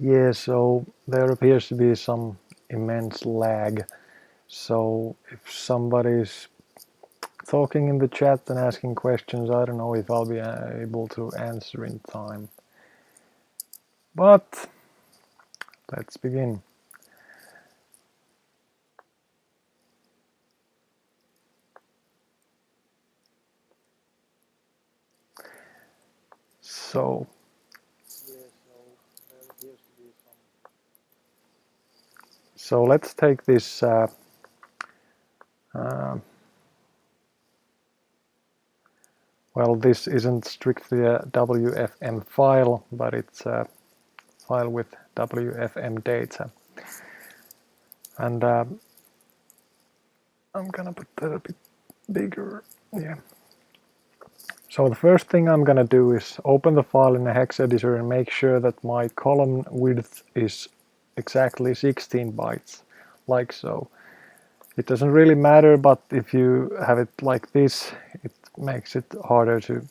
Yeah, so there appears to be some immense lag. So if somebody's talking in the chat and asking questions, I don't know if I'll be able to answer in time. But let's begin. So let's take this well, this isn't strictly a WFM file, but it's a file with WFM data. And I'm gonna put that a bit bigger. Yeah. So the first thing I'm gonna do is open the file in a hex editor and make sure that my column width is exactly 16 bytes, like so. It doesn't really matter, but if you have it like this, it makes it harder to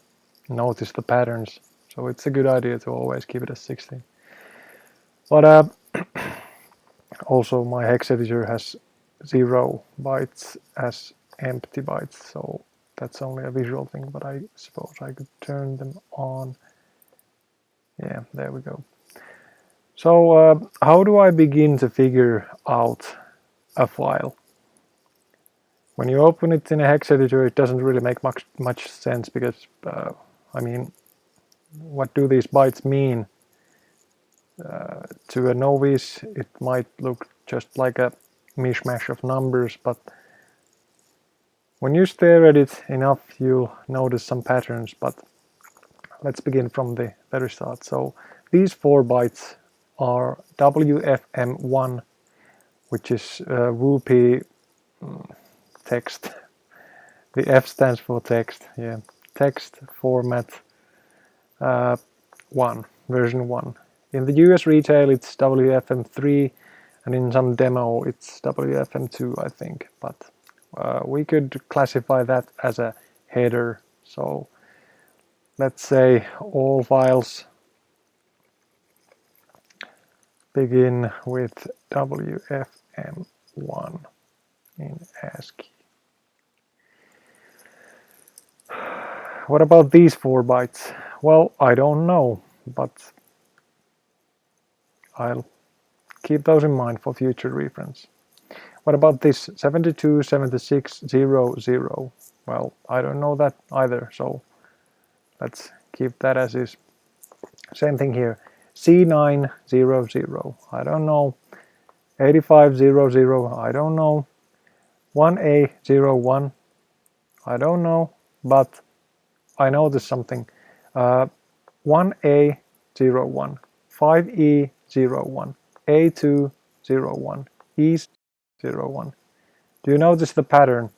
notice the patterns. So it's a good idea to always keep it at 16. But also my hex editor has 0 bytes as empty bytes, so that's only a visual thing, but I suppose I could turn them on. Yeah, there we go. So how do I begin to figure out a file? When you open it in a hex editor, it doesn't really make much sense because, I mean, what do these bytes mean? To a novice, it might look just like a mishmash of numbers, but when you stare at it enough, you'll notice some patterns. But let's begin from the very start. So these 4 bytes are WFM1, which is WP text. The F stands for text, yeah. Text format 1, version 1. In the US retail it's WFM3, and in some demo it's WFM2, I think. But we could classify that as a header. So let's say all files begin with WFM1 in ASCII. What about these 4 bytes? Well, I don't know, but I'll keep those in mind for future reference. What about this 727600? Well, I don't know that either, so let's keep that as is. Same thing here. C900, I don't know. 8500, I don't know. 1A01, I don't know, but I noticed something. 1A01, 5E01, A201, E01. Do you notice the pattern?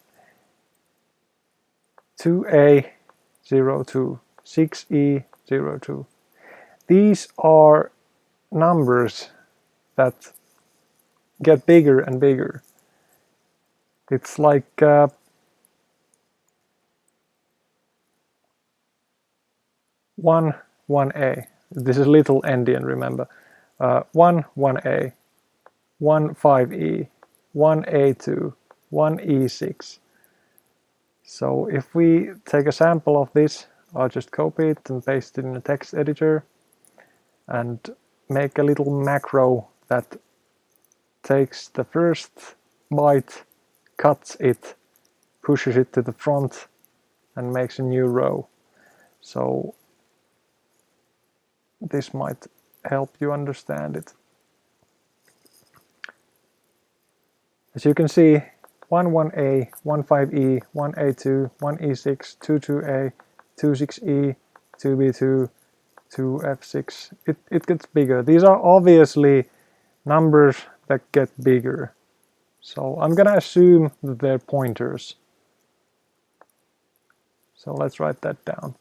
2A02, 6E02. These are numbers that get bigger and bigger. It's like 1A. This is little endian, remember. 1A, 15E, 1A2, 1E6. So if we take a sample of this, I'll just copy it and paste it in a text editor and make a little macro that takes the first byte, cuts it, pushes it to the front and makes a new row. So this might help you understand it. As you can see, 11A, 15E, 1A2, 1E6, 22A, 26E, 2B2, 2F6. It gets bigger. These are obviously numbers that get bigger. So I'm gonna assume that they're pointers. So let's write that down.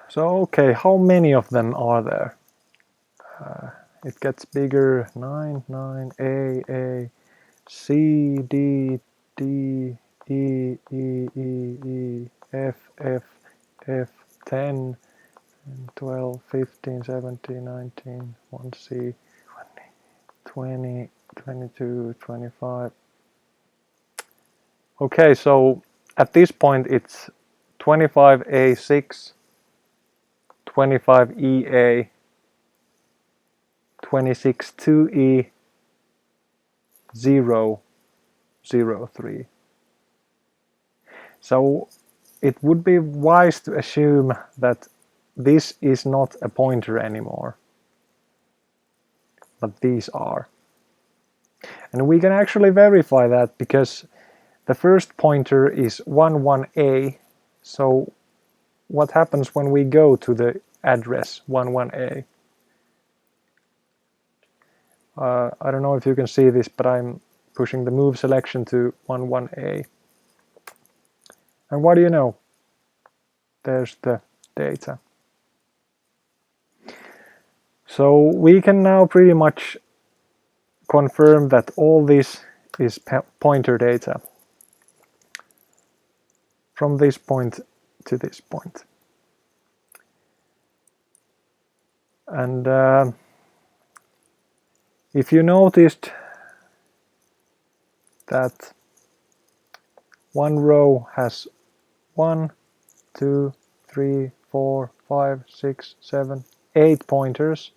So okay, how many of them are there? It gets bigger. 9, 9, A, C, D, D, E, E, E, 15, 17, 19, 1C, 20, 22, 25. Okay, so at this point it's 25A6, 25EA, 26-2E, 0, 0, 3. So it would be wise to assume that this is not a pointer anymore, but these are. And we can actually verify that because the first pointer is 11A, so what happens when we go to the address 11A? I don't know if you can see this, but I'm pushing the move selection to 11A. And what do you know? There's the data. So we can now pretty much confirm that all this is pointer data from this point to this point. And if you noticed that one row has 1, 2, 3, 4, 5, 6, 7, 8 pointers,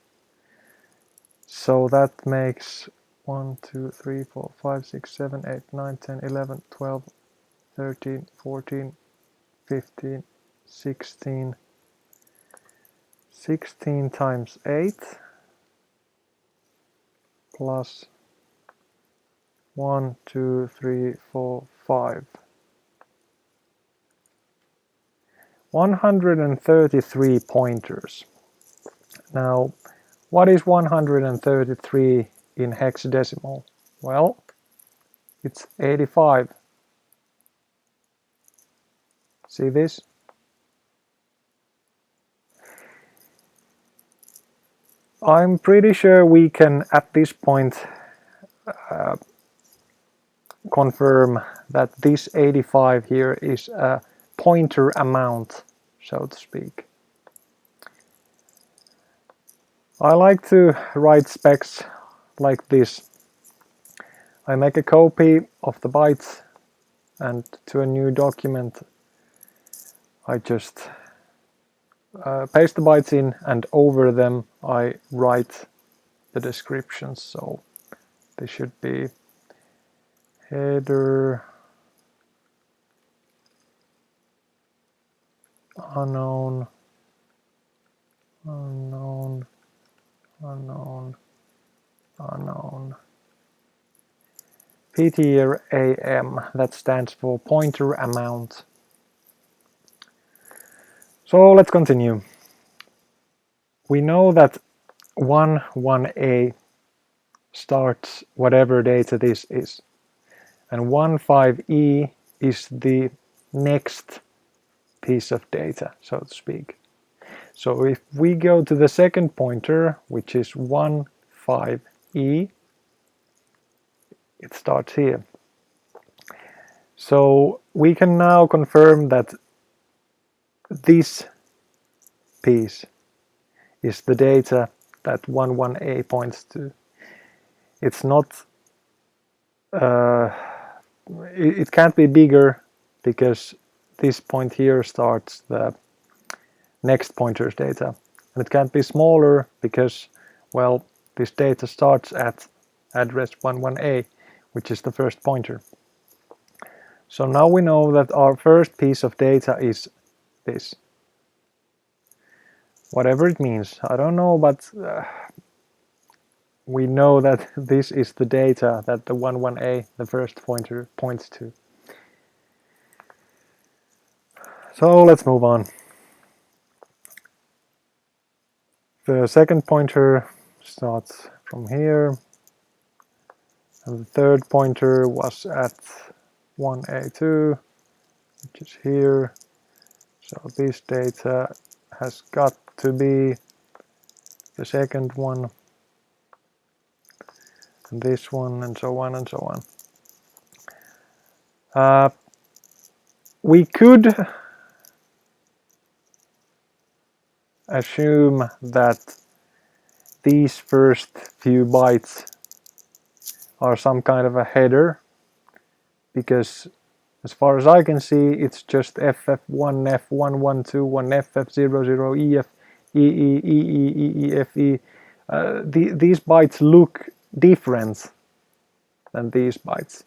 so that makes 1, 2, 3, 4, 5, 6, 7, 8, 9, 10, 11, 12, 13, 14, 15, 16, 16 times 8 plus 1, 2, 3, 4, 5. 133 pointers. Now, what is 133 in hexadecimal? Well, it's 85. See this? I'm pretty sure we can at this point confirm that this 85 here is a pointer amount, so to speak. I like to write specs like this. I make a copy of the bytes, and to a new document I just paste the bytes in, and over them I write the descriptions. So this should be header unknown, unknown, unknown, unknown. PTRAM, that stands for pointer amount. So let's continue. We know that 11A starts whatever data this is, and 15E is the next piece of data, so to speak. So if we go to the second pointer, which is 15E, it starts here. So we can now confirm that this piece is the data that 11A points to. It's not, it can't be bigger because this point here starts the next pointer's data. And it can't be smaller because, well, this data starts at address 11A, which is the first pointer. So now we know that our first piece of data is this. Whatever it means, I don't know, but we know that this is the data that the 11A, the first pointer, points to. So let's move on. The second pointer starts from here, and the third pointer was at 1A2, which is here. So this data has got to be the second one, and this one, and so on and so on. We could assume that these first few bytes are some kind of a header, because as far as I can see, it's just FF1, F112, one FF00, EF, EE, EE, EEFE. These bytes look different than these bytes.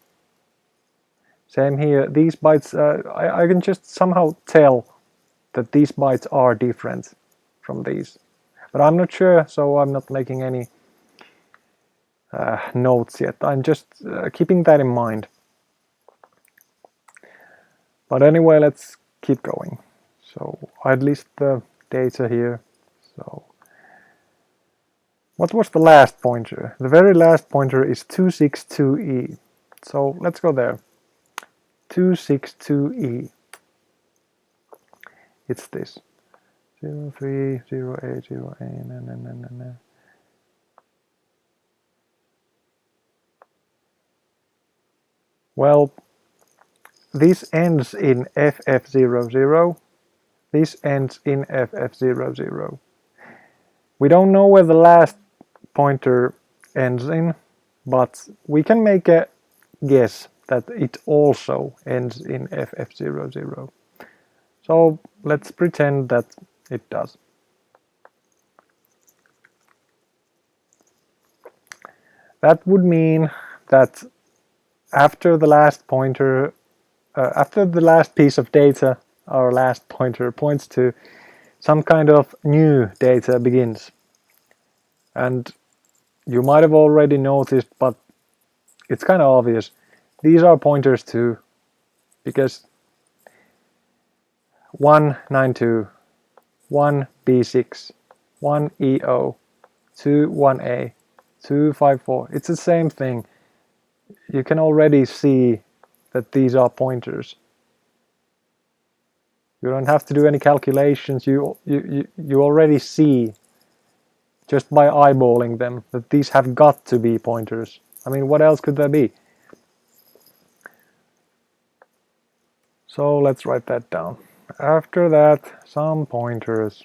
Same here, these bytes, I can just somehow tell that these bytes are different from these. But I'm not sure, so I'm not making any notes yet. I'm just keeping that in mind. But anyway, let's keep going. So I'd list the data here. So what was the last pointer? The very last pointer is 262E. So let's go there. 262E. It's this. 03, 08, 08, Well, this ends in FF00. This ends in FF00. We don't know where the last pointer ends in, but we can make a guess that it also ends in FF00. So let's pretend that it does. That would mean that after the last pointer, after the last piece of data, our last pointer points to, some kind of new data begins. And you might have already noticed, but it's kind of obvious. These are pointers too, because 192, 1B6, 1EO, 21A, 254. It's the same thing. You can already see that these are pointers. You don't have to do any calculations. You already see just by eyeballing them that these have got to be pointers. I mean, what else could there be? So let's write that down. After that, some pointers.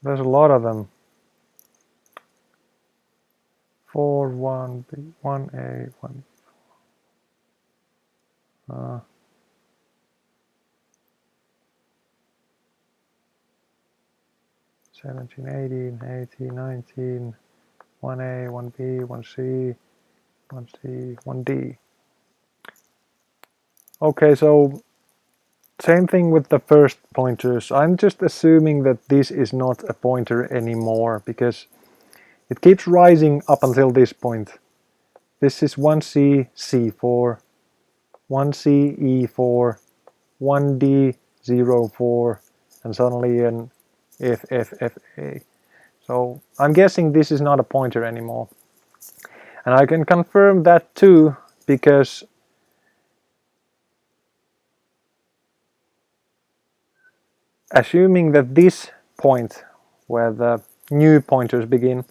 There's a lot of them. 4, 1B, 1A, 1. 17, 18, 18, 19, 1A, 1B, 1C, 1C, 1D. Okay, so same thing with the first pointers. I'm just assuming that this is not a pointer anymore because it keeps rising up until this point. This is 1C, C4, 1C, E4, 1D, 04, and suddenly an FFFA. So I'm guessing this is not a pointer anymore. And I can confirm that too, because assuming that this point where the new pointers begin,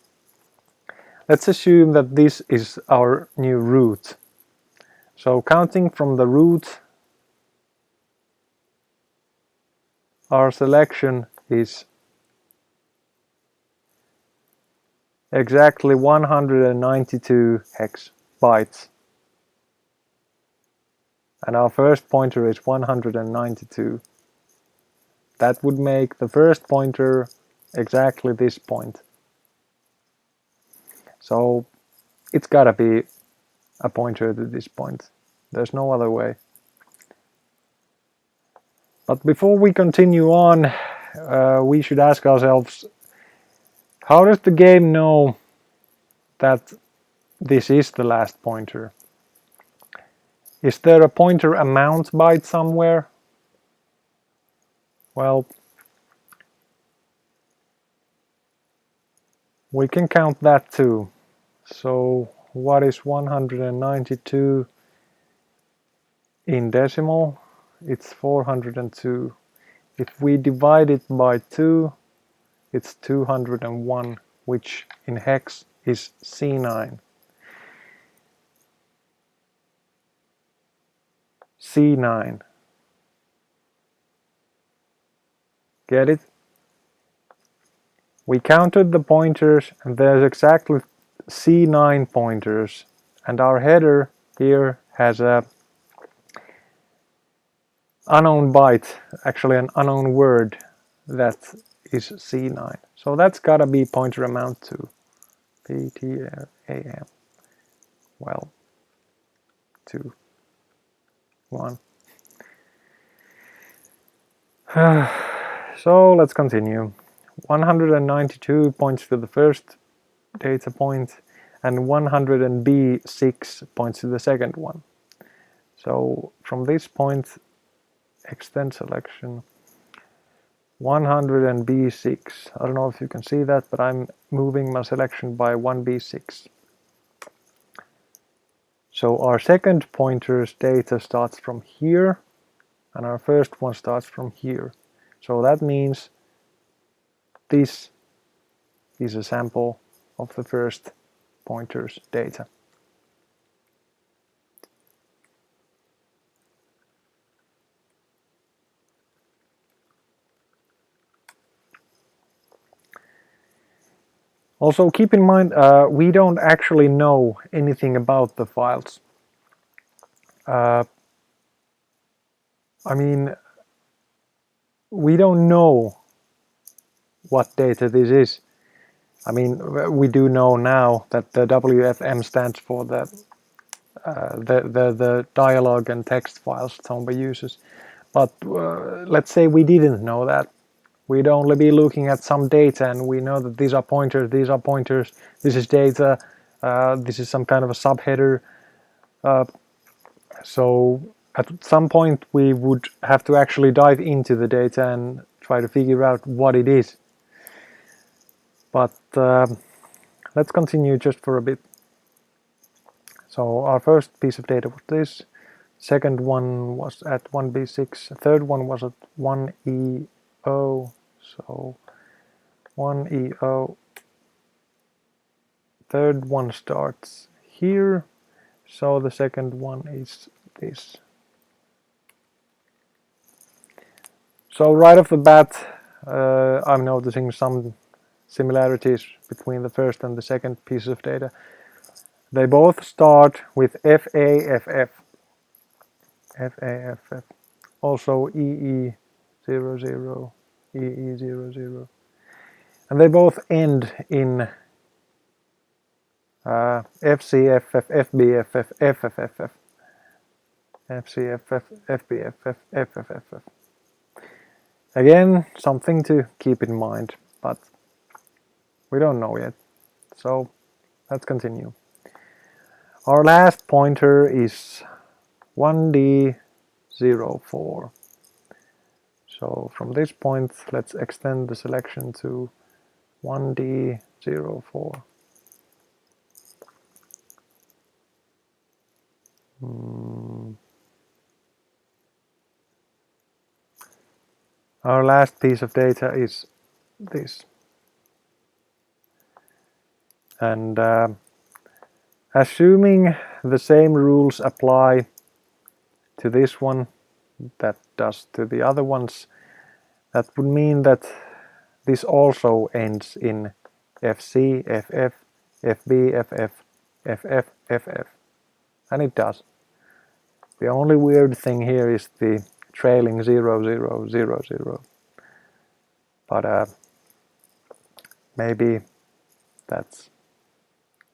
let's assume that this is our new root. So counting from the root, our selection is exactly 192 hex bytes. And our first pointer is 192. That would make the first pointer exactly this point. So it's gotta be a pointer to this point. There's no other way. But before we continue on, we should ask ourselves, how does the game know that this is the last pointer? Is there a pointer amount byte somewhere? Well, we can count that too. So what is 192 in decimal? It's 402. If we divide it by 2, it's 201, which in hex is C9. C9. Get it? We counted the pointers and there's exactly C9 pointers, and our header here has a unknown byte, actually an unknown word that is C9. So that's gotta be pointer amount 2. PTAM. Well, 2, 1. So let's continue. 192 points to the first data point and 100B6 points to the second one. So from this point, extend selection 100B6. I don't know if you can see that, but I'm moving my selection by 1B6. So our second pointer's data starts from here and our first one starts from here. So that means this is a sample of the first pointer's data. Also keep in mind, we don't actually know anything about the files. I mean, we don't know what data this is. I mean, we do know now that the WFM stands for the dialogue and text files Tomba uses. But let's say we didn't know that. We'd only be looking at some data and we know that these are pointers, this is data, this is some kind of a subheader. So at some point we would have to actually dive into the data and try to figure out what it is. But let's continue just for a bit. So our first piece of data was this, second one was at 1B6, third one was at 1EO, so 1EO, third one starts here, so the second one is this. So right off the bat, I'm noticing some similarities between the first and the second piece of data. They both start with FAFF, FAFF, also EE00, EE00, and they both end in FCFF, FBFF, FFFF, FCFF, FBFF, FFFF. Again, something to keep in mind, but we don't know yet. So let's continue. Our last pointer is 1D04. So from this point, let's extend the selection to 1D04. Our last piece of data is this. And assuming the same rules apply to this one that does to the other ones, that would mean that this also ends in FC, FF, FB, FF, FF, FF. And it does. The only weird thing here is the trailing 0000. But maybe that's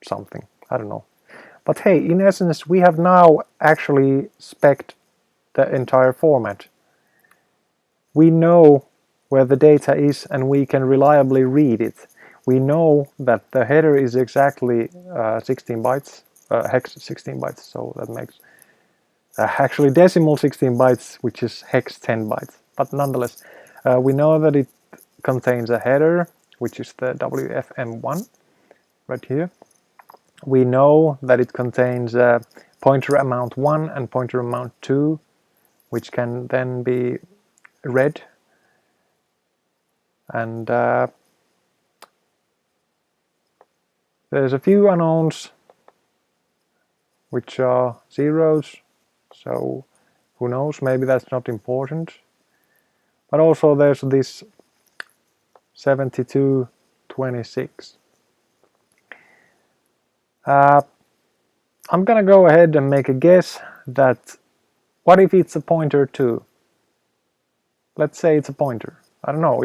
something. I don't know. But hey, in essence, we have now actually specced the entire format. We know where the data is and we can reliably read it. We know that the header is exactly 16 bytes, hex 16 bytes, so that makes actually decimal 16 bytes, which is hex 10 bytes. But nonetheless, we know that it contains a header, which is the WFM1 right here. We know that it contains pointer amount 1 and pointer amount 2, which can then be read. And there's a few unknowns which are zeros, so who knows, maybe that's not important. But also there's this 7226. I'm gonna go ahead and make a guess that what if it's a pointer too? Let's say it's a pointer. I don't know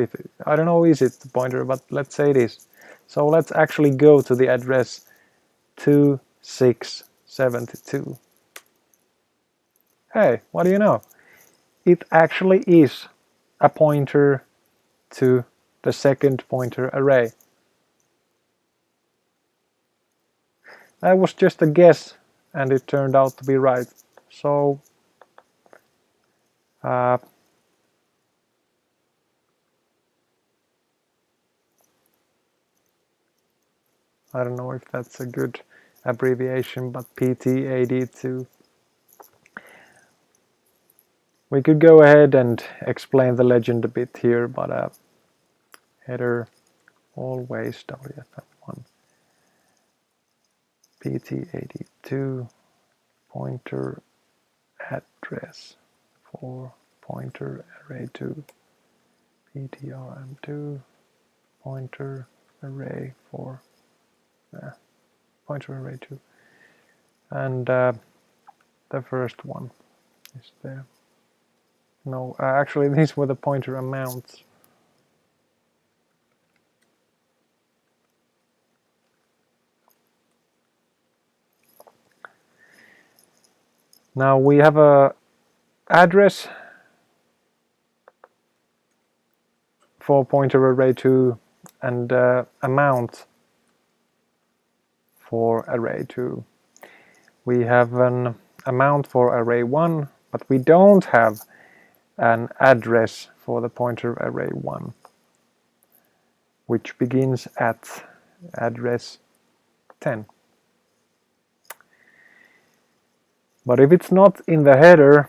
is it a pointer, but let's say it is. So let's actually go to the address 2672. Hey, what do you know? It actually is a pointer to the second pointer array. That was just a guess, and it turned out to be right. So I don't know if that's a good abbreviation, but PT82. We could go ahead and explain the legend a bit here, but header always WFM1 PT82 pointer address for pointer array 2 PTRM2 pointer array for pointer array 2, and the first one is there. No, actually these were the pointer amounts. Now we have a address for pointer array 2 and amount for array 2. We have an amount for array 1, but we don't have an address for the pointer array 1, which begins at address 10. But if it's not in the header,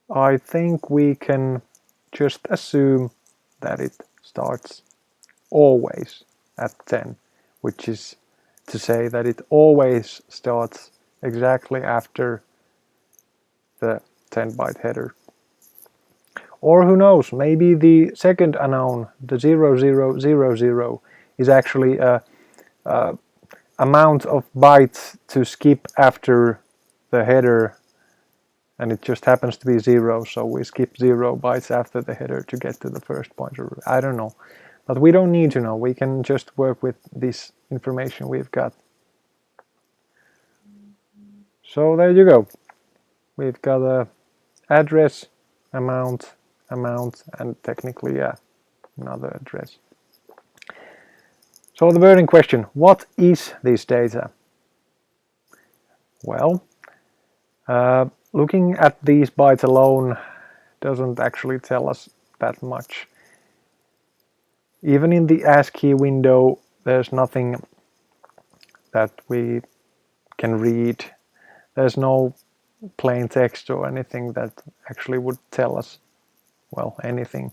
I think we can just assume that it starts always at 10, which is to say that it always starts exactly after the 10-byte header. Or who knows, maybe the second unknown, the 0000, is actually a amount of bytes to skip after the header, and it just happens to be 0, so we skip 0 bytes after the header to get to the first pointer. I don't know, but we don't need to know. We can just work with this information we've got. So there you go. We've got a address, amount, and technically another address. So the burning question, what is this data? Well, looking at these bytes alone doesn't actually tell us that much. Even in the ASCII window, there's nothing that we can read. There's no plain text or anything that actually would tell us, well, anything.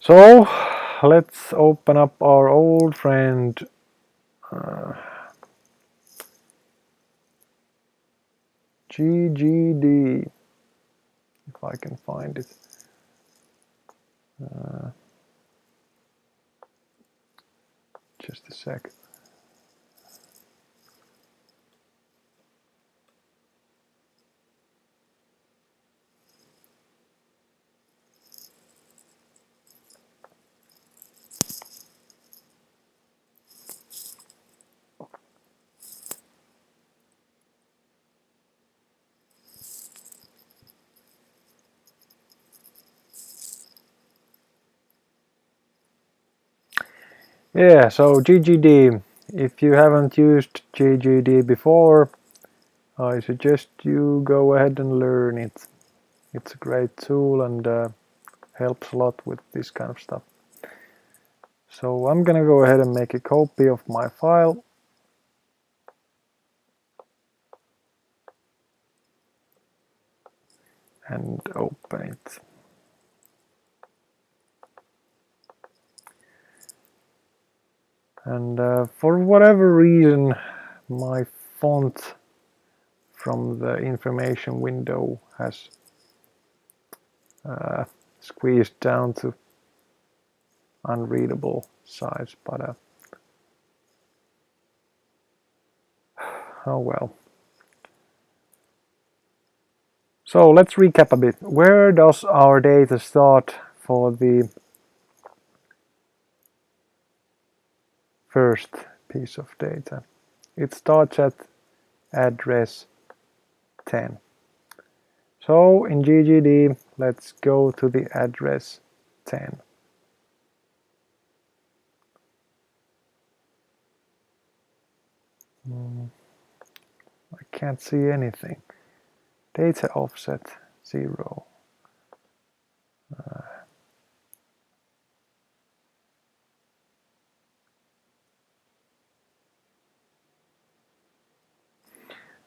So let's open up our old friend GGD, if I can find it. Just a sec. Yeah, so GGD, if you haven't used GGD before, I suggest you go ahead and learn it. It's a great tool and helps a lot with this kind of stuff. So I'm gonna go ahead and make a copy of my file. And open it. And for whatever reason, my font from the information window has squeezed down to unreadable size, but oh well. So let's recap a bit. Where does our data start for the first piece of data? It starts at address 10. So in GGD, let's go to the address 10. I can't see anything. Data offset 0.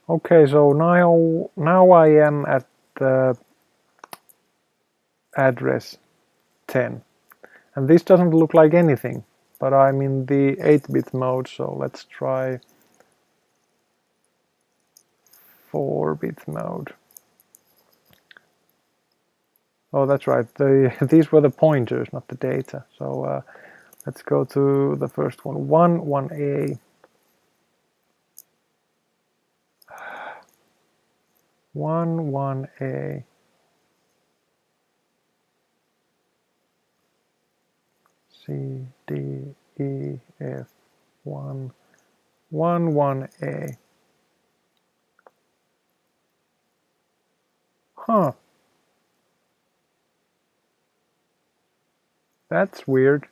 Okay, so now I am at the address 10. And this doesn't look like anything, but I'm in the 8-bit mode, so let's try 4-bit mode. Oh, that's right. These were the pointers, not the data. So let's go to the first one. 1A. 1A. C, D, E, F, 1A. Huh. That's weird.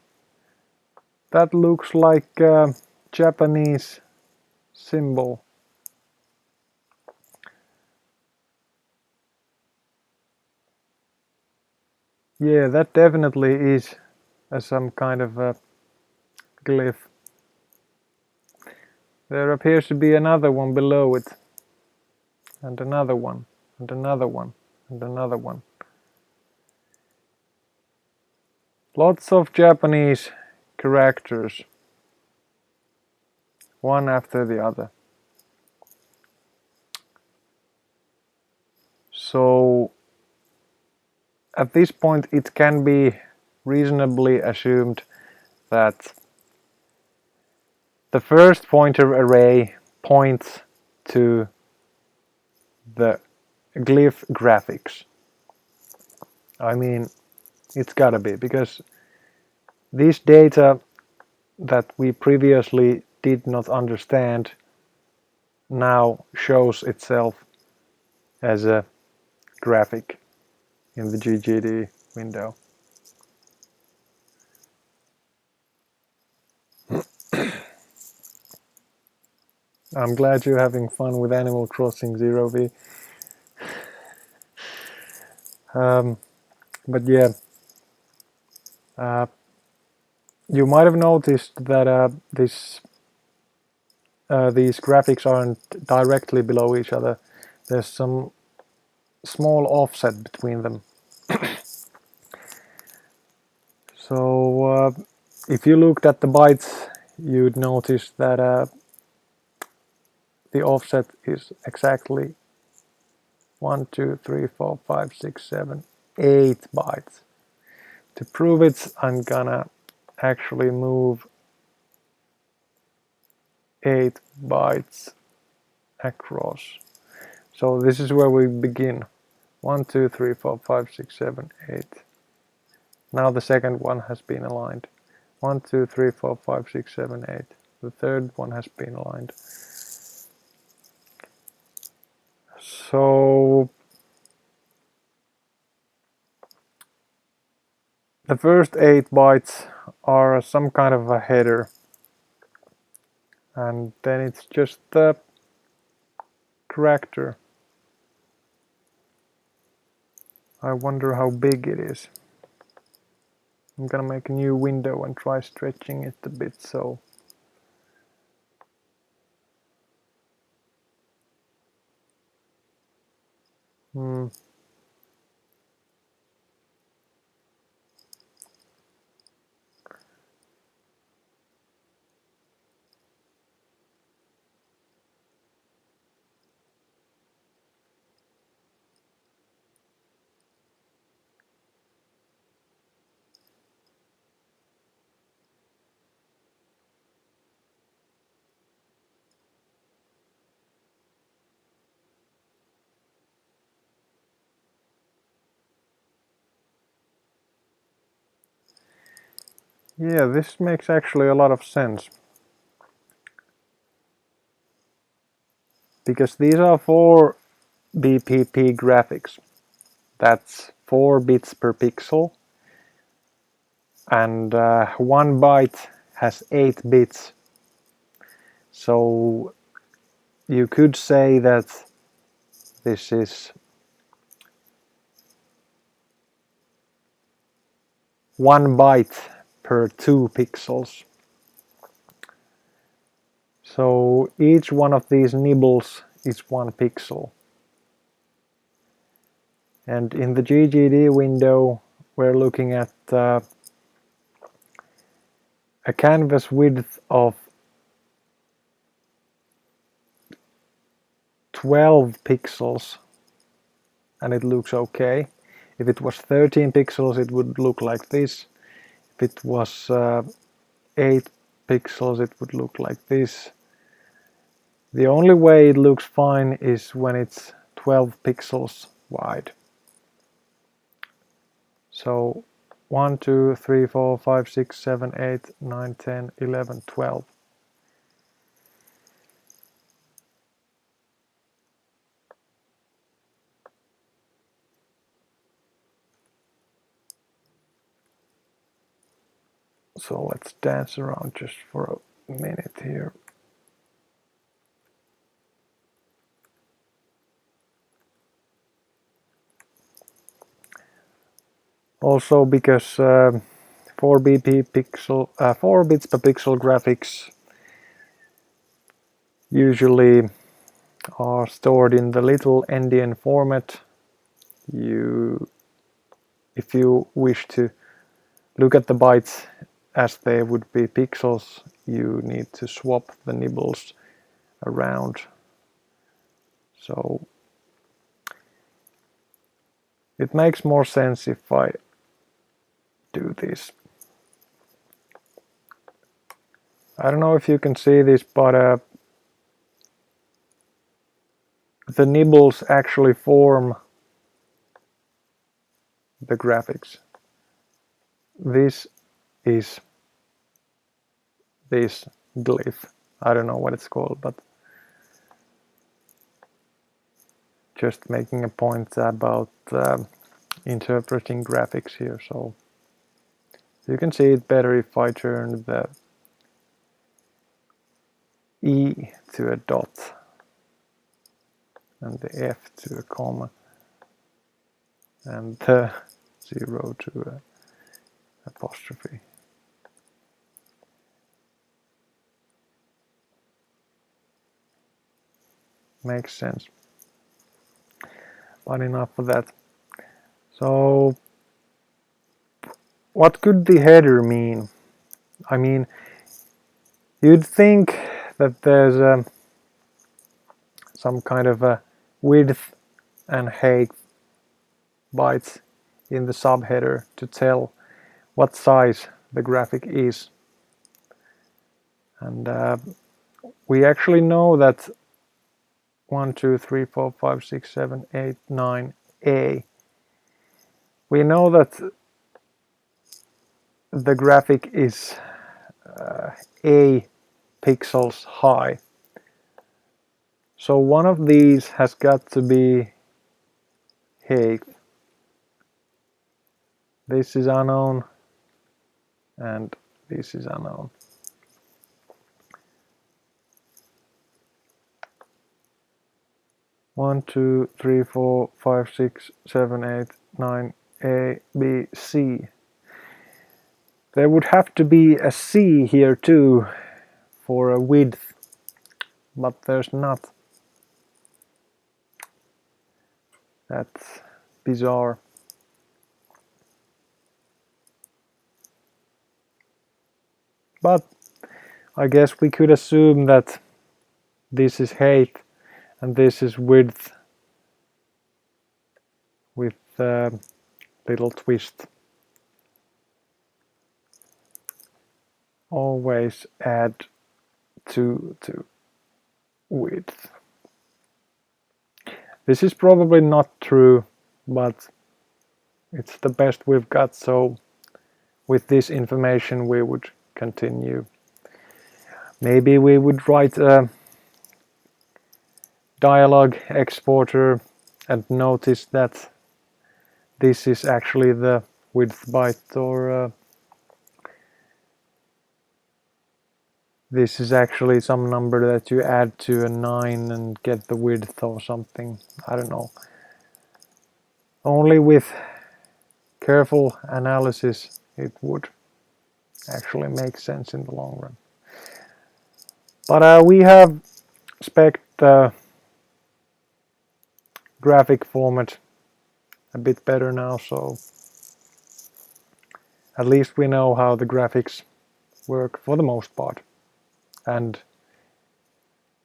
That looks like a Japanese symbol. Yeah, that definitely is some kind of a glyph. There appears to be another one below it, and another one, and another one, and another one. Lots of Japanese characters, one after the other. So at this point it can be reasonably assumed that the first pointer array points to the glyph graphics. I mean, it's gotta be, because this data that we previously did not understand now shows itself as a graphic in the GGD window. I'm glad you're having fun with Animal Crossing Zero V. But yeah, you might have noticed that these graphics aren't directly below each other. There's some small offset between them. So if you looked at the bytes, you'd notice that the offset is exactly 1, 2, 3, 4, 5, 6, 7, 8 bytes. To prove it, I'm gonna actually move 8 bytes across. So this is where we begin. 1, 2, 3, 4, 5, 6, 7, 8. Now the second one has been aligned. 1, 2, 3, 4, 5, 6, 7, 8. The third one has been aligned. So the first 8 bytes are some kind of a header, and then it's just the character. I wonder how big it is. I'm gonna make a new window and try stretching it a bit. So Yeah, this makes actually a lot of sense. Because these are 4 BPP graphics. That's 4 bits per pixel. And 1 byte has 8 bits. So you could say that this is 1 byte per 2 pixels. So each one of these nibbles is 1 pixel. And in the GGD window, we're looking at a canvas width of 12 pixels, and it looks okay. If it was 13 pixels, it would look like this. If it was 8 pixels, it would look like this. The only way it looks fine is when it's 12 pixels wide. So 1, 2, 3, 4, 5, 6, 7, 8, 9, 10, 11, 12. So let's dance around just for a minute here. Also because 4 bits per pixel graphics usually are stored in the little endian format. If you wish to look at the bytes as they would be pixels, you need to swap the nibbles around. So it makes more sense if I do this. I don't know if you can see this, but the nibbles actually form the graphics. This is this glyph. I don't know what it's called, but just making a point about interpreting graphics here. So you can see it better if I turn the E to a dot and the F to a comma and the 0 to an apostrophe. Makes sense. But enough of that. So what could the header mean? I mean, you'd think that there's some kind of a width and height bytes in the subheader to tell what size the graphic is. And we actually know that 1, 2, 3, 4, 5, 6, 7, 8, 9, A. We know that the graphic is A pixels high. So one of these has got to be height. This is unknown and this is unknown. One, two, three, four, five, 6, 7, 8, 9, A, B, C. There would have to be a C here too for a width, but there's not. That's bizarre. But I guess we could assume that this is height and this is width with a little twist. Always add 2 to width. This is probably not true, but it's the best we've got, so with this information we would continue. Maybe we would write a dialog exporter and notice that this is actually the width byte, or this is actually some number that you add to a 9 and get the width or something. I don't know. Only with careful analysis it would actually make sense in the long run. But we have spec'd the graphic format a bit better now, so at least we know how the graphics work for the most part, and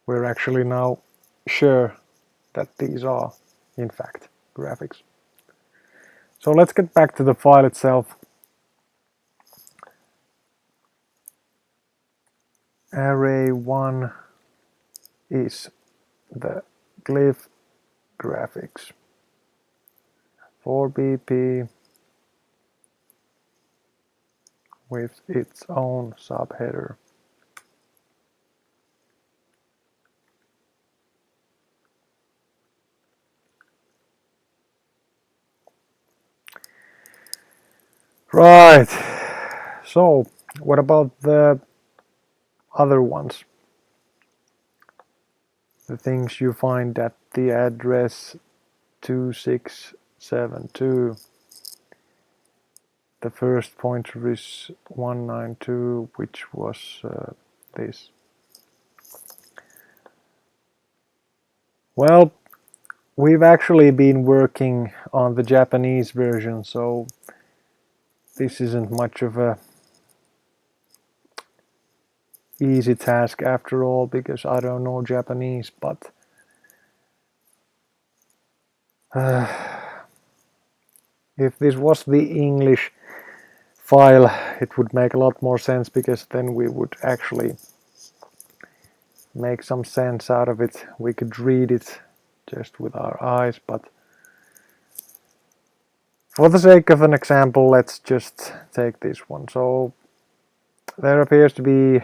we're actually now sure that these are in fact graphics. So let's get back to the file itself. Array 1 is the glyph graphics for BP with its own subheader. Right, so what about the other ones? The things you find at the address 2672. The first pointer is 192, which was this. Well, we've actually been working on the Japanese version, so this isn't much of a easy task after all, because I don't know Japanese, but if this was the English file, it would make a lot more sense, because then we would actually make some sense out of it. We could read it just with our eyes, but for the sake of an example, let's just take this one. So there appears to be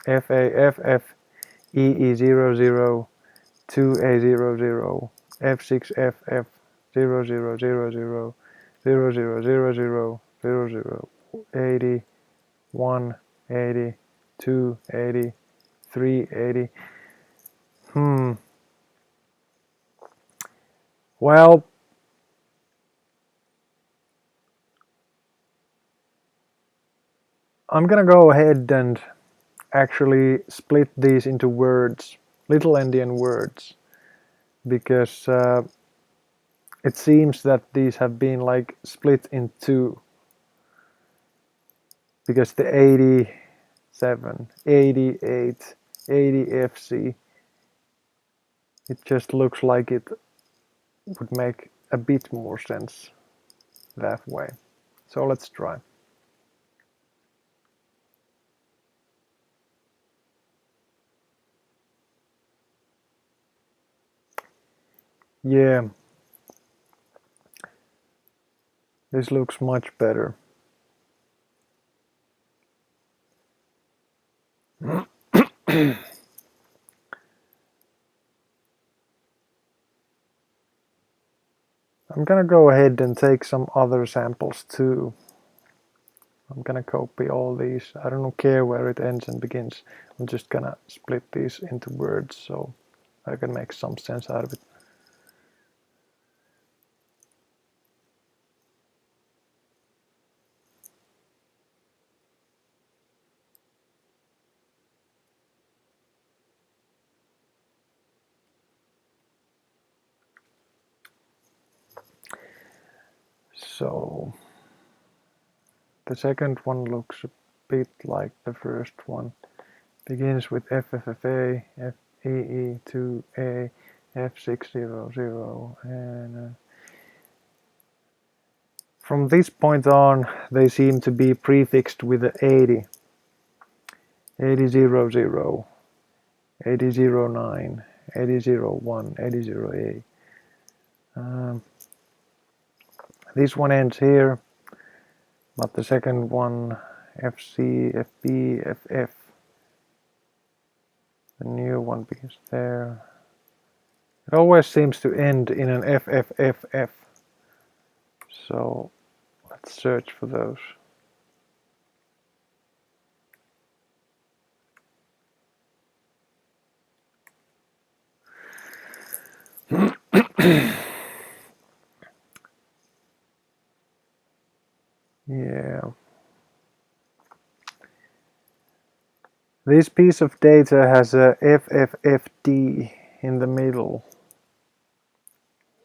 FAFF EE00 2A00 F6FF 0000 0000 0080 180 280 380. Well, I'm gonna go ahead and actually split these into words, little endian words, because it seems that these have been like split in two, because the 87, 88, 80 FC, it just looks like it would make a bit more sense that way. So let's try. Yeah, this looks much better. I'm gonna go ahead and take some other samples too. I'm gonna copy all these. I don't care where it ends and begins. I'm just gonna split these into words so I can make some sense out of it. So the second one looks a bit like the first one. Begins with FFFA, FEE2A, F600, and from this point on they seem to be prefixed with the 80, 8000, 8009, 8001, 80A. This one ends here. but the second one, FC, FB, FF, the new one begins there. It always seems to end in an FFFF, so let's search for those. Yeah. This piece of data has a FFFD in the middle.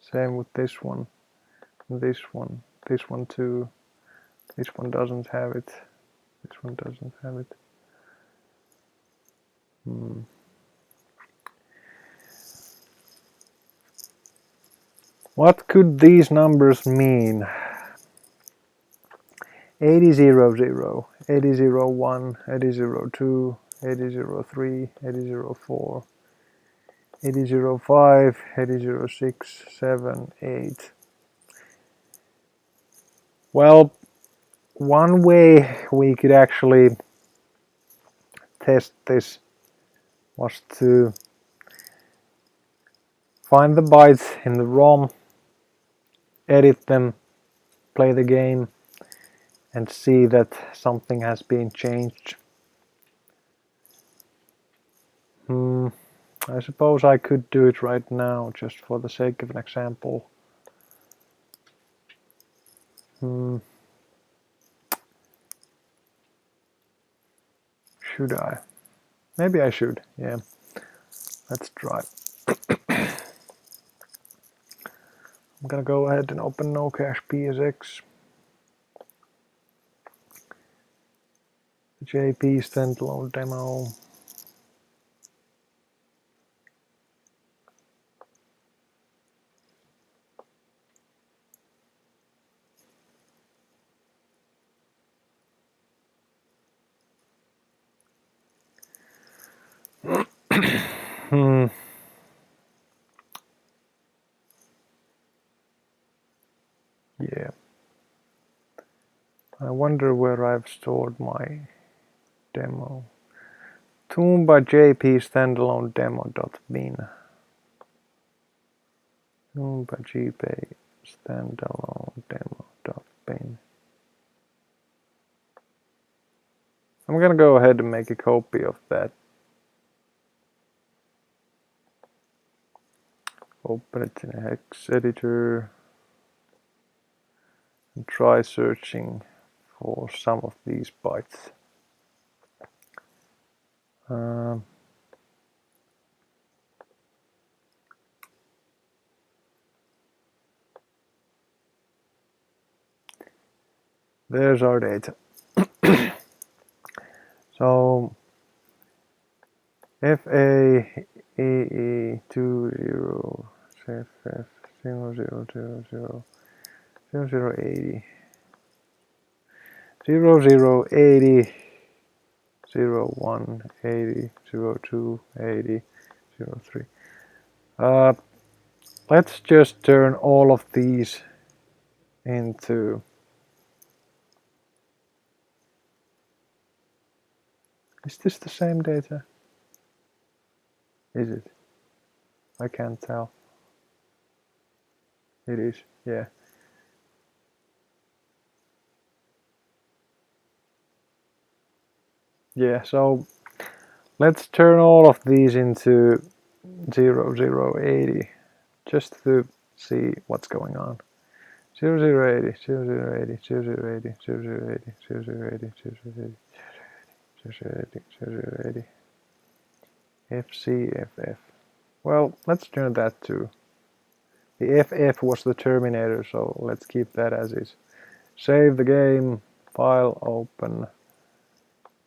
Same with this one, this one too. This one doesn't have it. This one doesn't have it. What could these numbers mean? 8000, 8001, 8002, 8003, 8004, 8005, 8006, 7, 8. Well, one way we could actually test this was to find the bytes in the ROM, edit them, play the game, and see that something has been changed. I suppose I could do it right now, just for the sake of an example. Should I? Maybe I should, yeah. Let's try. I'm gonna go ahead and open nocache PSX. JP standalone demo. Yeah. I wonder where I've stored my demo. Toomba JP standalone demo.bin. Toomba JP standalone demo.bin. I'm gonna go ahead and make a copy of that. Open it in a hex editor and try searching for some of these bytes. There's our data. So FAEE20 FF 0000 0080 0080 01 80 02 80 03. Let's just turn all of these into Is this the same data? Is it? I can't tell. It is, yeah. Yeah, so let's turn all of these into 0080 just to see what's going on. 0080, 0080, 0080, 0080, 0080, 0080, 0080, 0080, FCFF. Well, let's turn that too. The FF was the terminator, so let's keep that as is. Save the game, file open,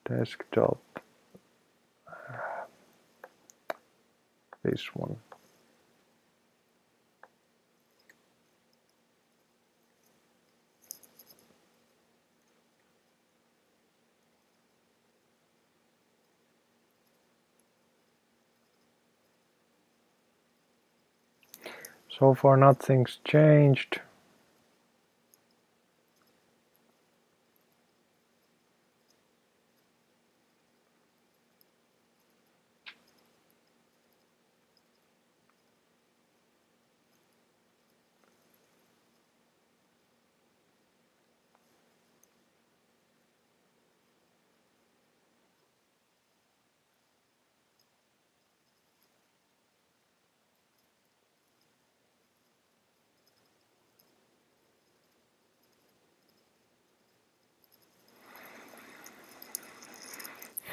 desktop, this one. So far nothing's changed.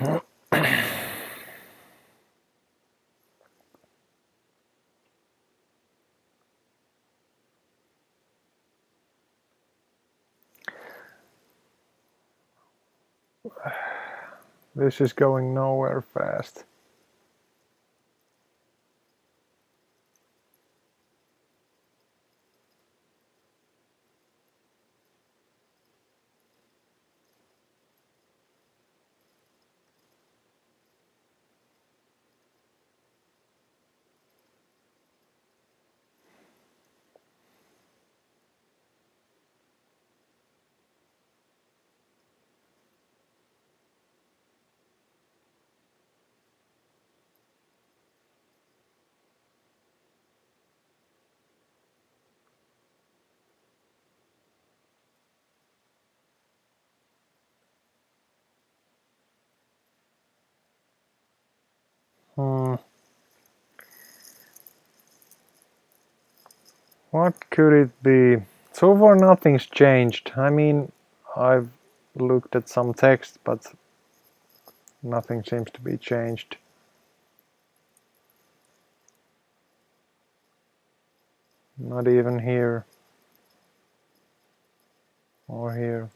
This is going nowhere fast. Hmm. What could it be? So far nothing's changed. I mean, I've looked at some text, but nothing seems to be changed. Not even here or here.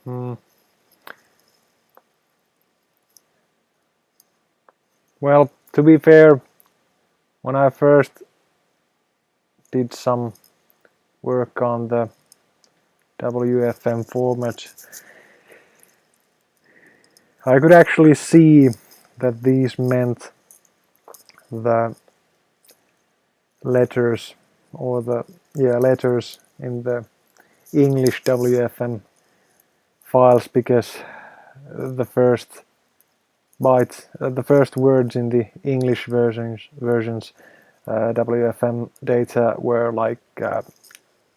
Hmm. Well, to be fair, when I first did some work on the WFM format, I could actually see that these meant the letters or the letters in the English WFM files, because the first bytes, the first words in the English versions WFM data were like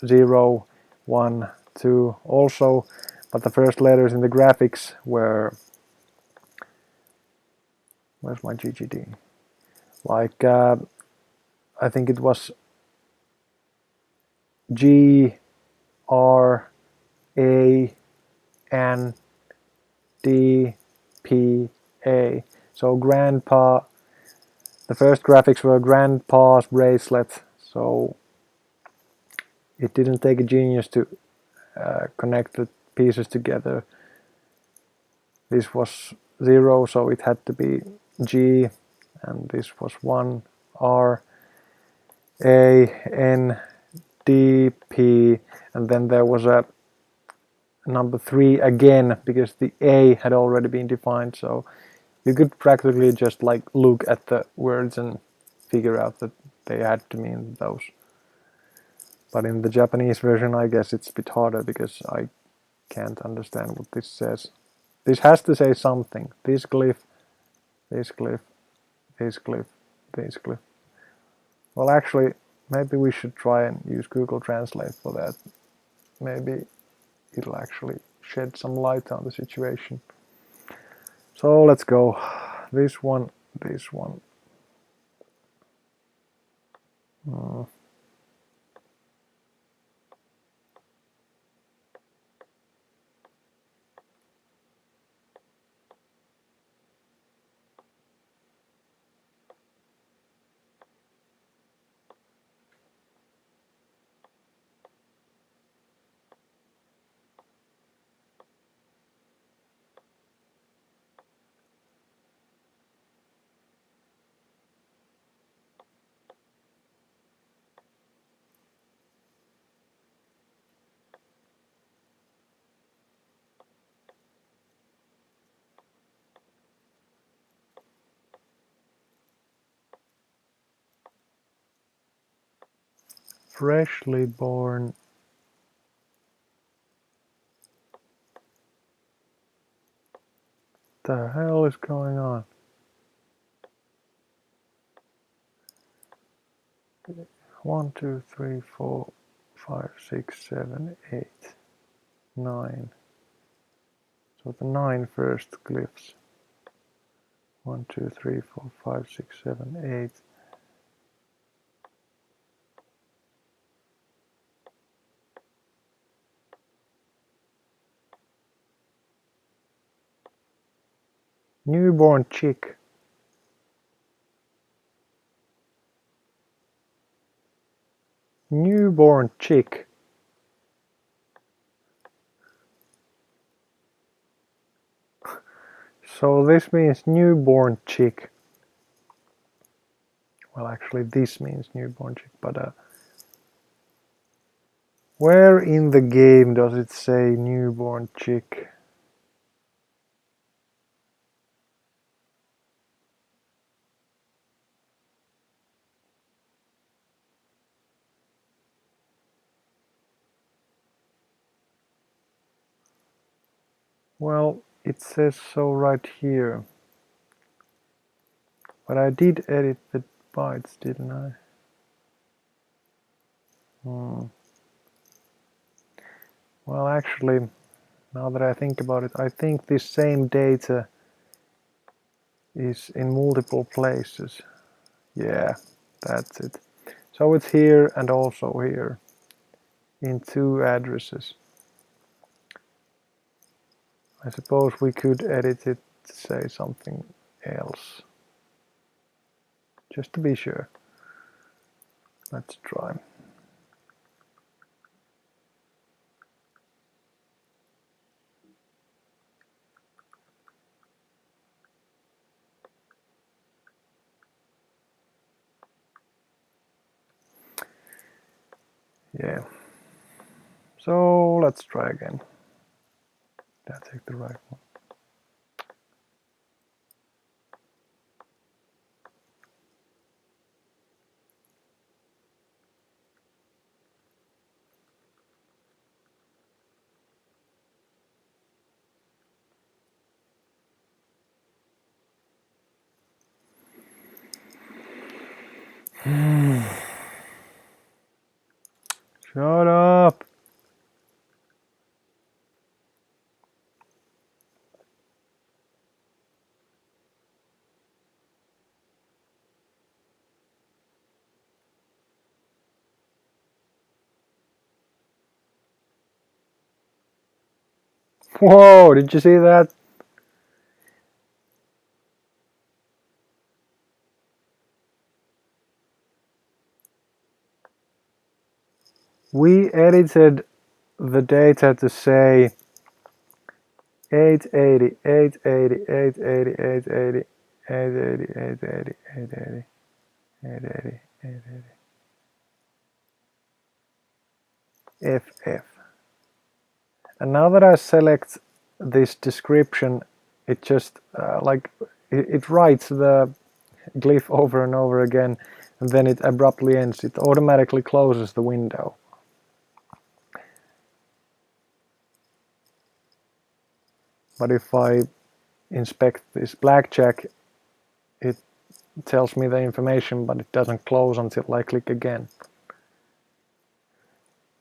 0, 1, 2 also, but the first letters in the graphics were, where's my GGD? Like I think it was G, R, A, N, D, P, A. So grandpa, the first graphics were grandpa's bracelet, so it didn't take a genius to connect the pieces together. This was 0, so it had to be G, and this was 1, R, A, N, D, P, and then there was a number 3 again, because the A had already been defined, so you could practically just like look at the words and figure out that they had to mean those. But in the Japanese version, I guess it's a bit harder because I can't understand what this says. This has to say something. This glyph, this glyph, this glyph, this glyph. Well, actually, maybe we should try and use Google Translate for that. Maybe it'll actually shed some light on the situation. So let's go. This one, this one. Freshly born. The hell is going on? 1, 2, 3, 4, 5, 6, 7, 8, 9. So the 9 first glyphs. 1, 2, 3, 4, 5, 6, 7, 8. Newborn chick. Newborn chick. So this means newborn chick. Well, actually this means newborn chick, but where in the game does it say newborn chick? Well, it says so right here. But I did edit the bytes, didn't I? Well, actually, now that I think about it, I think this same data is in multiple places. Yeah, that's it. So it's here and also here in two addresses. I suppose we could edit it to say something else. Just to be sure. Let's try. Yeah. So let's try again. Did I take the right one? Shut up! Whoa, did you see that? We edited the data to say 880, 880, 880, 880, 880, 880, 880, 880, 880, FF. And now that I select this description, it just it writes the glyph over and over again, and then it abruptly ends. It automatically closes the window. But if I inspect this blackjack, it tells me the information, but it doesn't close until I click again.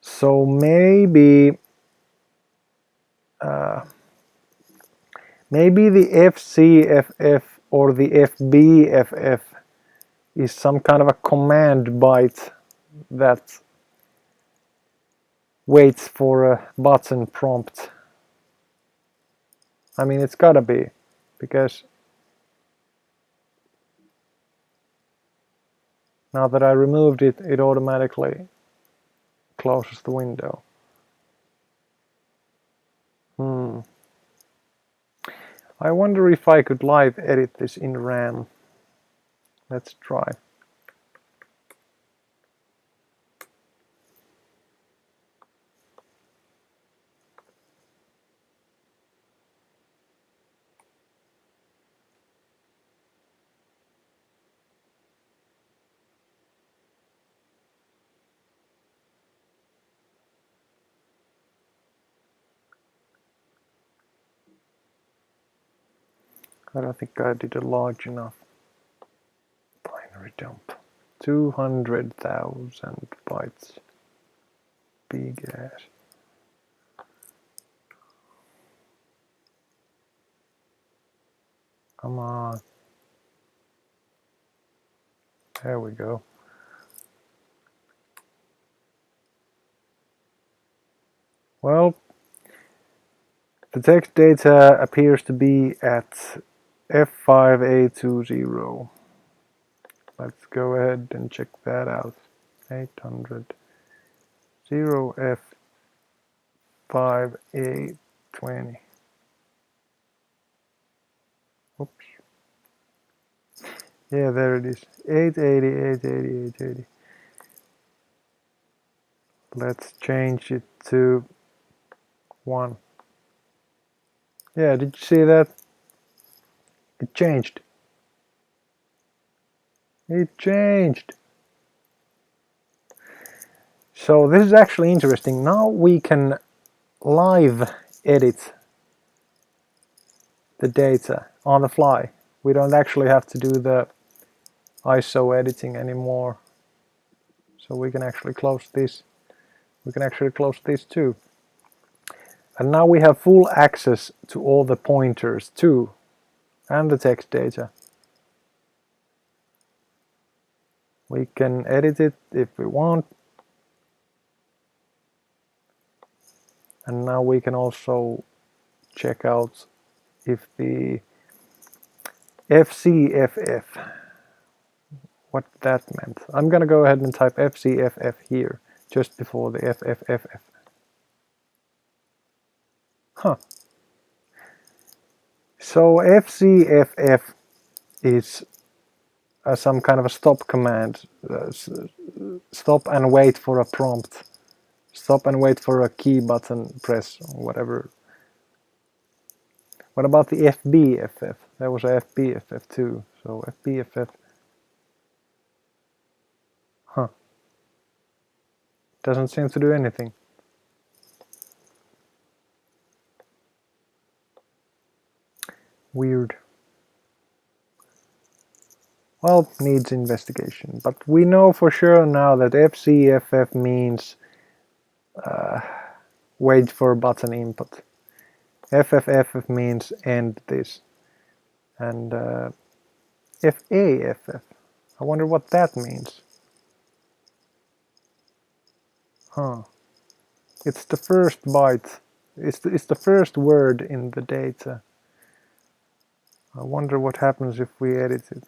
So maybe maybe the FCFF or the FBFF is some kind of a command byte that waits for a button prompt. I mean, it's gotta be, because now that I removed it, it automatically closes the window. I wonder if I could live edit this in RAM. Let's try. I don't think I did a large enough binary dump. 200,000 bytes. Big ass. Come on. There we go. Well, the text data appears to be at F5A20. Let's go ahead and check that out. 800 0F5A20. Oops. Yeah, there it is. 880, 880, 880. Let's change it to 1. Yeah, did you see that? It changed. It changed. So this is actually interesting. Now we can live edit the data on the fly. We don't actually have to do the ISO editing anymore. So we can actually close this. We can actually close this too. And now we have full access to all the pointers too, and the text data. We can edit it if we want. And now we can also check out if the FCFF, what that meant. I'm gonna go ahead and type FCFF here, just before the FFFF. Huh. So FCFF is some kind of a stop command. Stop and wait for a prompt. Stop and wait for a key button press, or whatever. What about the FBFF? There was a FBFF too. So FBFF. Huh. Doesn't seem to do anything. Weird. Well, needs investigation. But we know for sure now that FCFF means wait for button input. FFFF means end this. And FAFF. I wonder what that means. Huh. It's the first byte. It's the first word in the data. I wonder what happens if we edit it.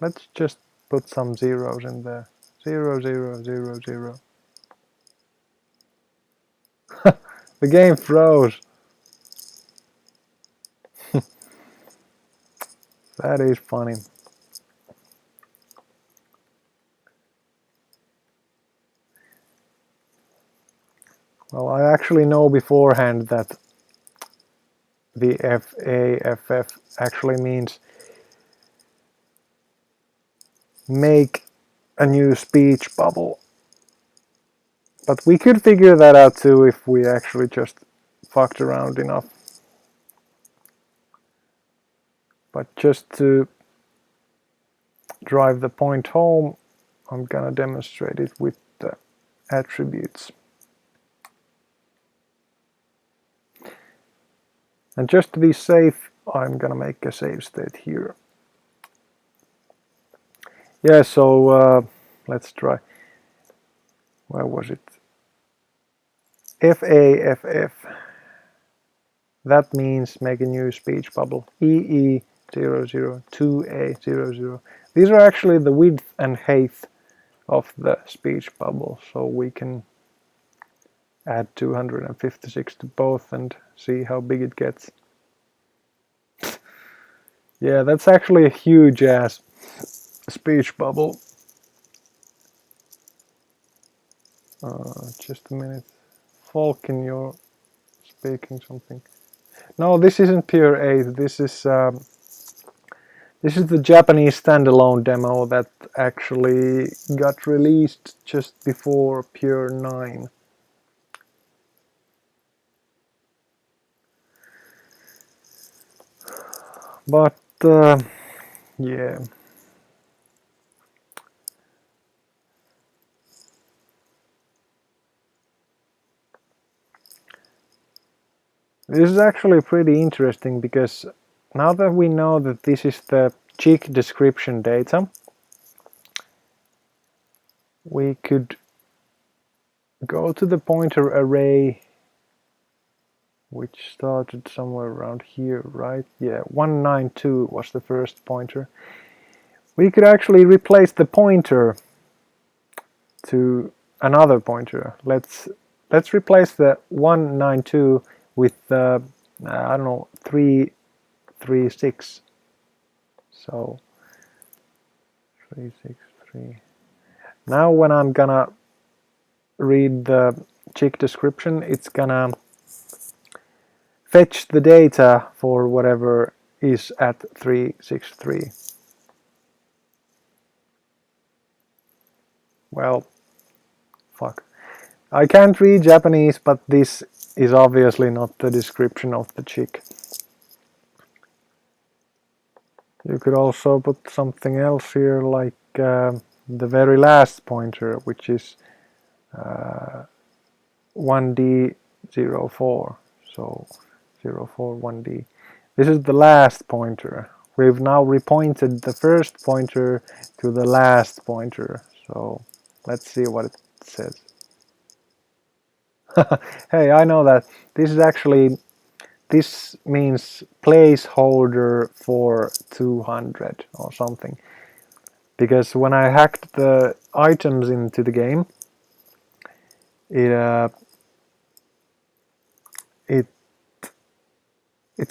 Let's just put some zeros in there. 0, 0, 0, 0. The game froze. That is funny. Well, I actually know beforehand that the FAFF actually means make a new speech bubble. But we could figure that out too if we actually just fucked around enough. But just to drive the point home, I'm gonna demonstrate it with the attributes. And just to be safe, I'm gonna make a save state here. Yeah, so let's try. Where was it? FAFF. That means make a new speech bubble. EE00, 2A00. These are actually the width and height of the speech bubble, so we can add 256 to both and see how big it gets. Yeah, that's actually a huge ass speech bubble. Just a minute. Falcon, you're speaking something. No, this isn't Pure 8. This is the Japanese standalone demo that actually got released just before Pure 9. But yeah. This is actually pretty interesting because now that we know that this is the cheek description data, we could go to the pointer array which started somewhere around here, right? Yeah, 192 was the first pointer. We could actually replace the pointer to another pointer. Let's replace the 192 with the I don't know, 336. So 363. Now when I'm gonna read the chick description, it's gonna fetch the data for whatever is at 363. Well, fuck. I can't read Japanese, but this is obviously not the description of the chick. You could also put something else here, like the very last pointer, which is 1D04. So 041D. This is the last pointer. We've now repointed the first pointer to the last pointer. So let's see what it says. Hey, I know that this is actually, this means placeholder for 200 or something. Because when I hacked the items into the game, it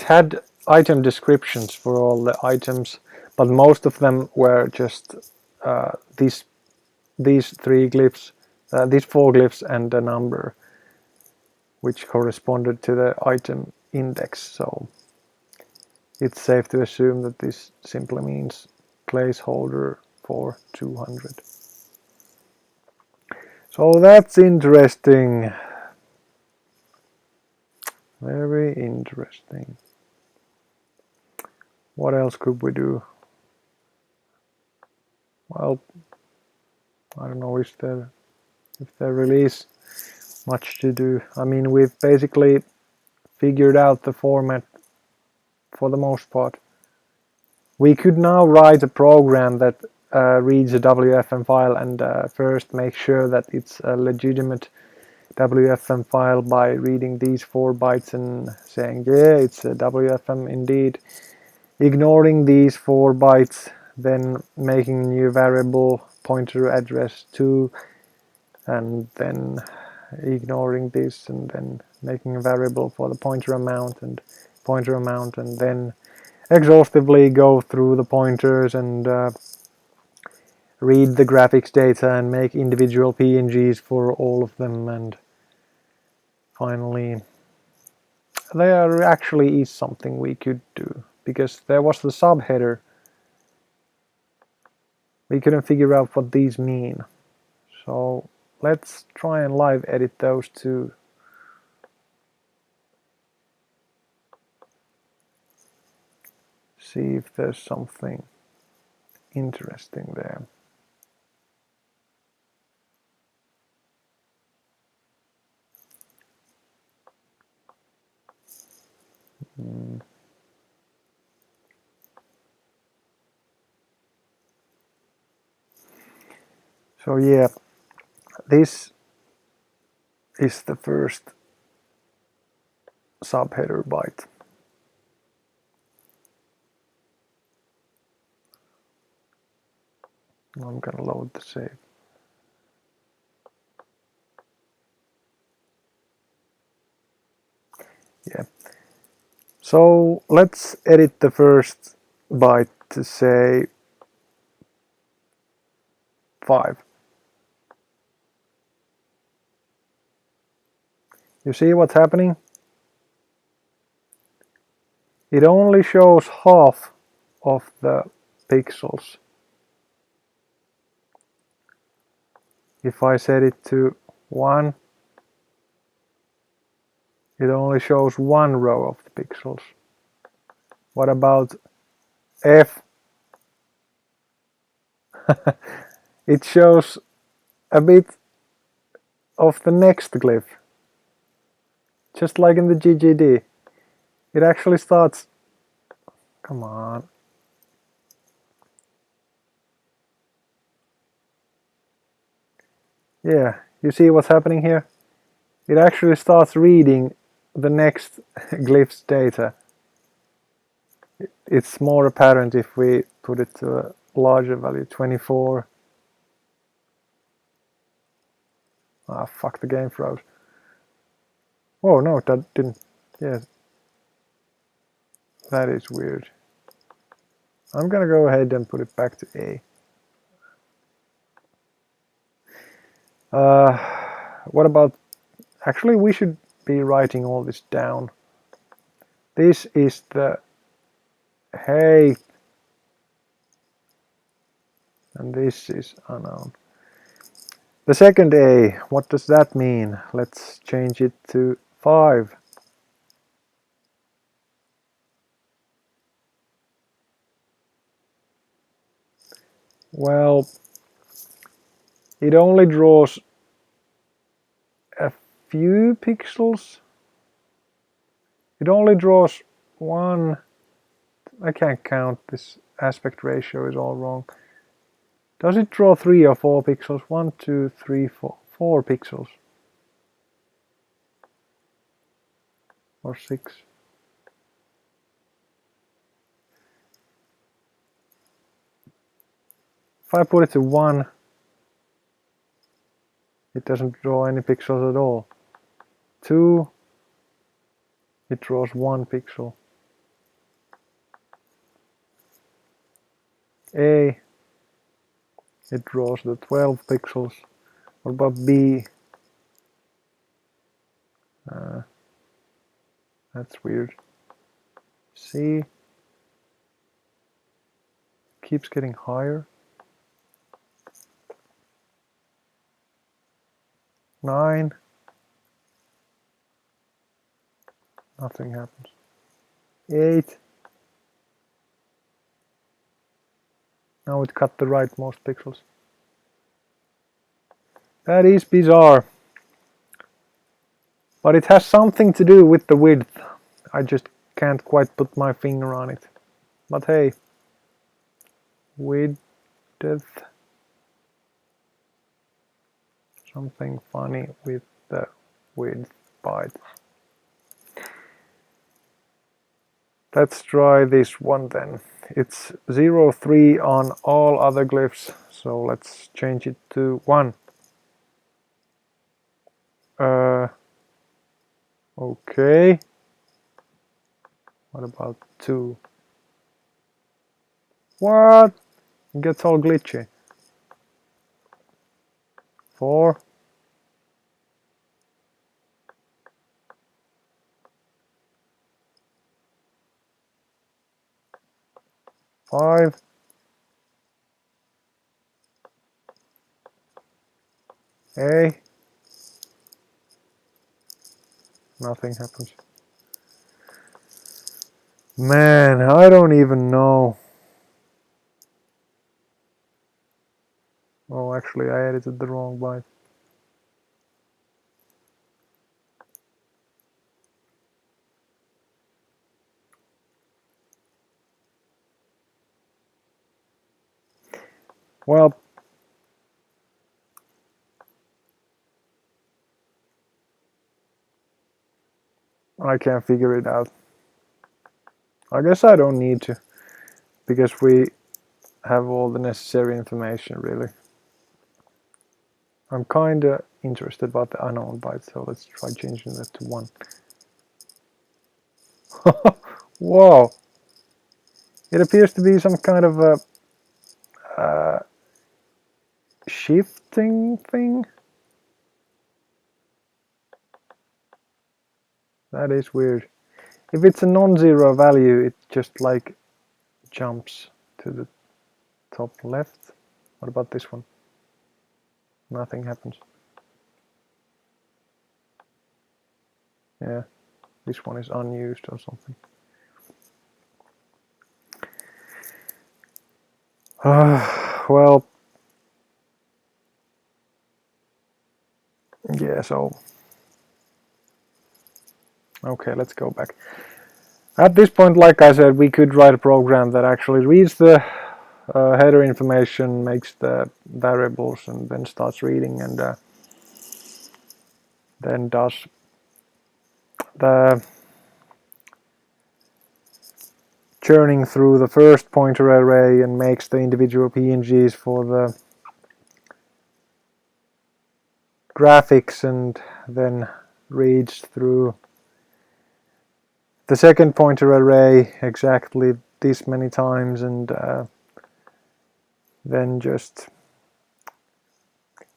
had item descriptions for all the items, but most of them were just these three glyphs, these four glyphs and a number, which corresponded to the item index. So it's safe to assume that this simply means placeholder for 200. So that's interesting. Very interesting. What else could we do? Well, I don't know if there really is much to do. I mean, we've basically figured out the format for the most part. We could now write a program that reads a WFM file and first make sure that it's a legitimate WFM file by reading these 4 bytes and saying, yeah, it's a WFM indeed. Ignoring these 4 bytes, then making a new variable pointer address 2, and then ignoring this, and then making a variable for the pointer amount, and then exhaustively go through the pointers and read the graphics data and make individual PNGs for all of them, and finally there actually is something we could do, because there was the subheader. We couldn't figure out what these mean, so let's try and live edit those two. See if there's something interesting there. So yeah, this is the first subheader byte. I'm gonna load the save. Yeah. So let's edit the first byte to say 5. You see what's happening? It only shows half of the pixels. If I set it to 1, it only shows 1 row of the pixels. What about F? It shows a bit of the next glyph. Just like in the GGD. It actually starts... Come on. Yeah, you see what's happening here? It actually starts reading the next glyph's data, it's more apparent if we put it to a larger value, 24. Ah, fuck, the game froze. Oh no, that didn't. Yeah, that is weird. I'm gonna go ahead and put it back to A. What about, actually we should be writing all this down. This is the height, and this is unknown. The second A, what does that mean? Let's change it to 5. Well, it only draws a few pixels. It only draws one. I can't count, this aspect ratio is all wrong. Does it draw 3 or 4 pixels? 1, 2, 3, 4. 4 pixels. Or 6. If I put it to 1, it doesn't draw any pixels at all. 2, it draws 1 pixel. A, it draws the 12 pixels. What about B? That's weird. C keeps getting higher. 9, nothing happens. 8, now it cut the rightmost pixels. That is bizarre. But it has something to do with the width. I just can't quite put my finger on it. But hey, width. Something funny with the width byte. Let's try this one then. It's 0, 3 on all other glyphs, so let's change it to 1. Okay. What about 2? What? It gets all glitchy. 4. 5. A. Nothing happens. Man, I don't even know. Oh, actually I edited the wrong byte. Well, I can't figure it out. I guess I don't need to, because we have all the necessary information, really. I'm kinda interested about the unknown byte, so let's try changing that to 1. Whoa! It appears to be some kind of a shifting thing. That is weird. If it's a non-zero value, it just like jumps to the top left. What about this one? Nothing happens. Yeah, this one is unused or something. Well, yeah, so okay, let's go back. At this point, like I said, we could write a program that actually reads the header information, makes the variables, and then starts reading, and then does the churning through the first pointer array and makes the individual PNGs for the graphics, and then reads through the second pointer array exactly this many times, and then just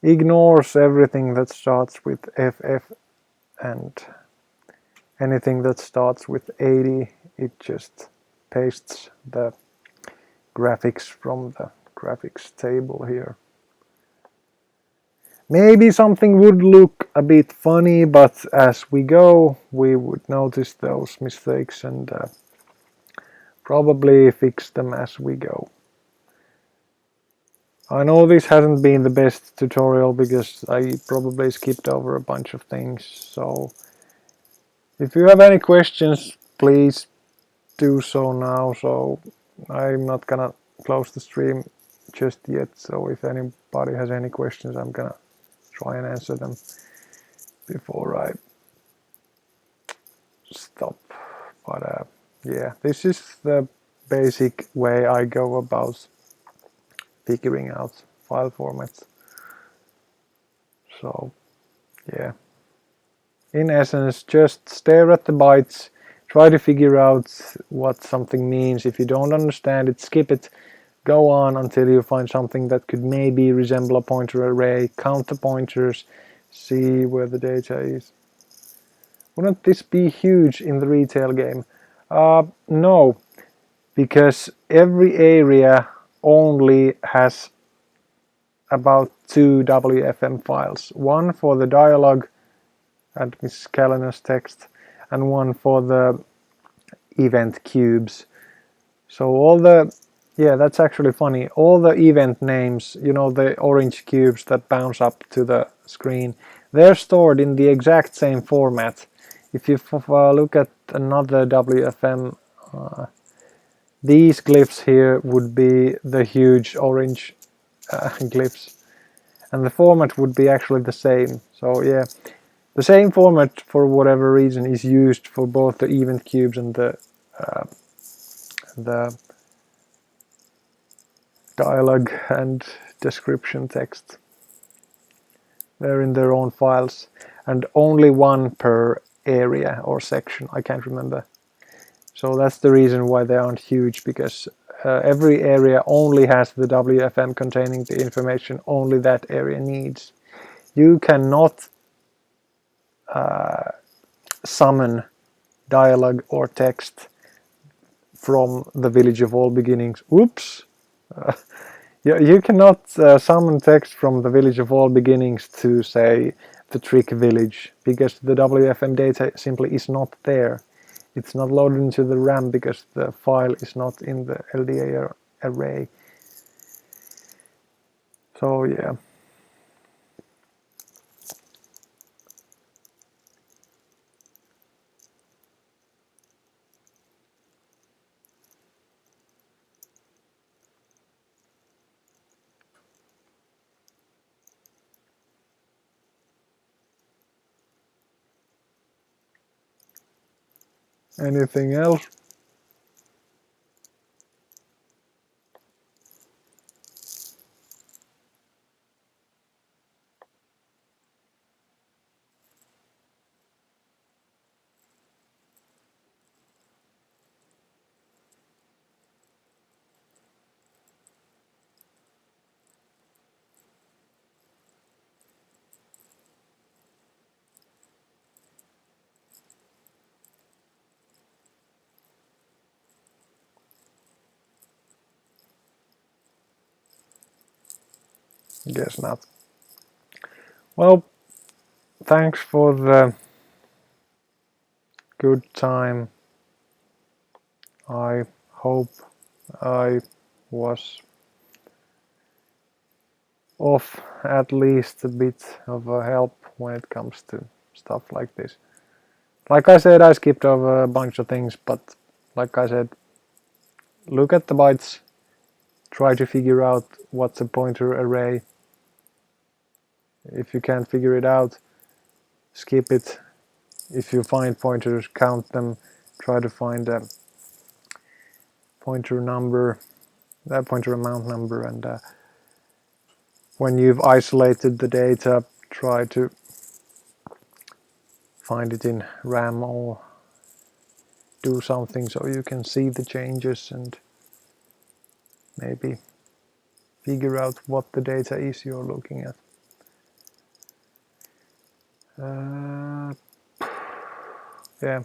ignores everything that starts with FF, and anything that starts with 80, it just pastes the graphics from the graphics table here. Maybe something would look a bit funny, but as we go we would notice those mistakes and probably fix them as we go. I know this hasn't been the best tutorial because I probably skipped over a bunch of things, so if you have any questions please do so now. So I'm not gonna close the stream just yet, so if anybody has any questions I'm gonna try and answer them before I stop. But yeah, this is the basic way I go about figuring out file formats. So yeah, in essence, just stare at the bytes, try to figure out what something means. If you don't understand it, skip it, go on until you find something that could maybe resemble a pointer array, count the pointers, see where the data is. Wouldn't this be huge in the retail game? No, because every area only has about 2 WFM files. One for the dialogue and miscellaneous text, and one for the event cubes. So all the, yeah, that's actually funny. All the event names, you know, the orange cubes that bounce up to the screen, they're stored in the exact same format. If you look at another WFM, these glyphs here would be the huge orange glyphs, and the format would be actually the same. So yeah, the same format for whatever reason is used for both the event cubes and the dialogue and description text. They're in their own files, and only one per area or section, I can't remember. So that's the reason why they aren't huge, because every area only has the WFM containing the information only that area needs. You cannot summon dialogue or text from the Village of All Beginnings. Oops! You cannot summon text from the Village of All Beginnings to, say, the Trick Village, because the WFM data simply is not there. It's not loaded into the RAM because the file is not in the LDA array. So yeah. Anything else? Guess not. Well, thanks for the good time. I hope I was of at least a bit of a help when it comes to stuff like this. Like I said, I skipped over a bunch of things, but like I said, look at the bytes, try to figure out what's a pointer array. If you can't figure it out, skip it, if you find pointers, count them, try to find a pointer number, that pointer amount number, and when you've isolated the data, try to find it in RAM or do something so you can see the changes and maybe figure out what the data is you're looking at. Yeah.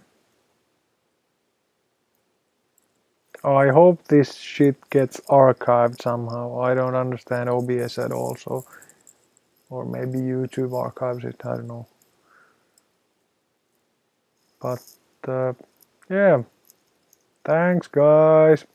I hope this shit gets archived somehow. I don't understand OBS at all, so or maybe YouTube archives it, I don't know. But yeah, thanks guys.